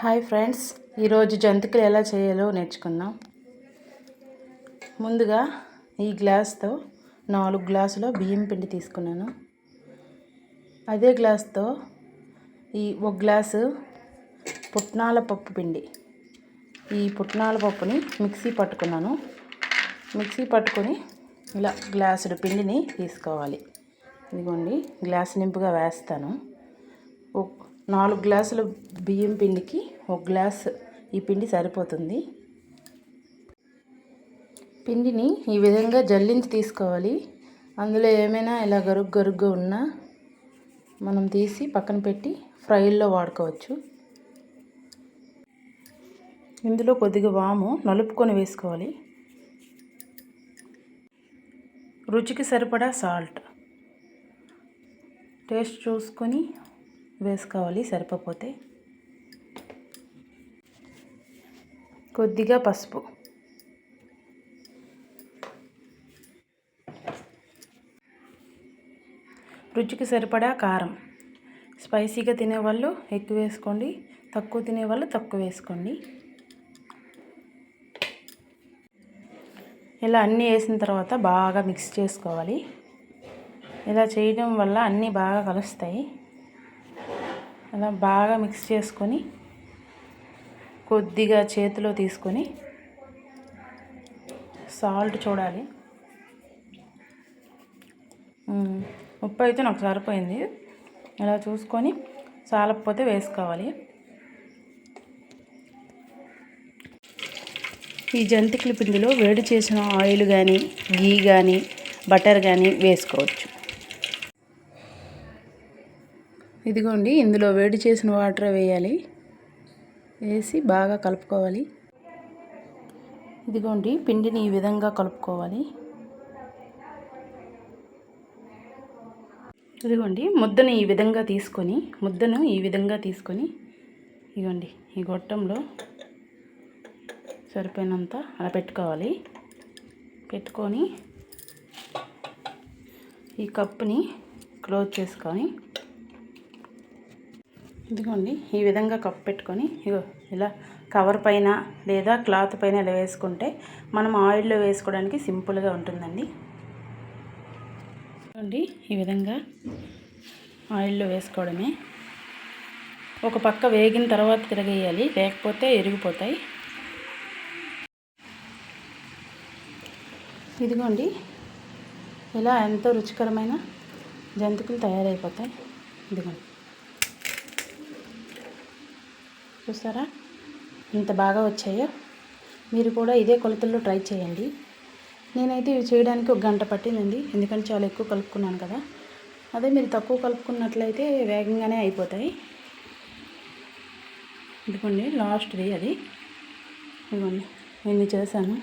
Hi friends, ఈరోజు జంతికలు ఎలా చేయాలో నేర్చుకుందాం. ముందుగా ఈ గ్లాస్తో 4 గ్లాసుల బియ్యం పిండి తీసుకున్నాను. అదే గ్లాస్తో ఈ 1 గ్లాసు పుట్నాల పప్పు పిండి, ఈ పుట్నాల పప్పుని మిక్సీ పట్టుకొని ఇలా గ్లాసుడు పిండిని తీసుకోవాలి. ఇదిగోండి, గ్లాసు నింపుగా వేస్తాను. 4 గ్లాసుల బియ్యం పిండికి 1 గ్లాసు ఈ పిండి సరిపోతుంది. పిండిని ఈ విధంగా జల్లించి తీసుకోవాలి. అందులో ఏమైనా ఇలా గరుగ్గా ఉన్నా మనం తీసి పక్కన పెట్టి ఫ్రైల్లో వాడుకోవచ్చు. ఇందులో కొద్దిగా వాము నలుపుకొని వేసుకోవాలి. రుచికి సరిపడా సాల్ట్ టేస్ట్ చూసుకొని వేసుకోవాలి, సరిపోతే. కొద్దిగా పసుపు, రుచికి సరిపడా కారం. స్పైసీగా తినేవాళ్ళు ఎక్కువ వేసుకోండి, తక్కువ తినేవాళ్ళు తక్కువ వేసుకోండి. ఇలా అన్నీ వేసిన తర్వాత బాగా మిక్స్ చేసుకోవాలి. ఇలా చేయడం వల్ల అన్నీ బాగా కలుస్తాయి. అలా బాగా మిక్స్ చేసుకొని కొద్దిగా చేతిలో తీసుకొని సాల్ట్ చూడాలి. ఉప్పు అయితే నాకు సరిపోయింది. ఇలా చూసుకొని చాలకపోతే వేసుకోవాలి. ఈ జంతికల పిండిలో వేడి చేసిన ఆయిల్ కానీ గీ కానీ బటర్ కానీ వేసుకోవచ్చు. ఇదిగోండి, ఇందులో వేడి చేసిన వాటర్ వేయాలి. వేసి బాగా కలుపుకోవాలి. ఇదిగోండి, పిండిని ఈ విధంగా కలుపుకోవాలి. ఇదిగోండి, ముద్దను ఈ విధంగా తీసుకొని ఇదిగోండి ఈ గొట్టంలో సరిపోయినంత అలా పెట్టుకోవాలి. పెట్టుకొని ఈ కప్పుని క్లోజ్ చేసుకొని ఇదిగోండి ఈ విధంగా కప్పు పెట్టుకొని ఇలా కవర్ పైన లేదా క్లాత్ పైన ఇలా వేసుకుంటే మనం ఆయిల్లో వేసుకోవడానికి సింపుల్గా ఉంటుందండి. ఇదిగోండి ఈ విధంగా ఆయిల్లో వేసుకోవడమే. ఒక పక్క వేగిన తర్వాత తిరగేయాలి, లేకపోతే ఎరిగిపోతాయి. ఇదిగోండి, ఇలా ఎంతో రుచికరమైన జంతికలు తయారైపోతాయి. ఇదిగోండి, చూస్తారా ఇంత బాగా వచ్చాయో? మీరు కూడా ఇదే కొలతల్లో ట్రై చేయండి. నేనైతే ఇవి చేయడానికి 1 గంట పట్టిందండి, ఎందుకంటే చాలా ఎక్కువ కలుపుకున్నాను కదా. అదే మీరు తక్కువ కలుపుకున్నట్లయితే వేగంగానే అయిపోతాయి. ఇదిగోండి లాస్ట్ది అది. ఇదిగోండి ఇన్ని చేశాను.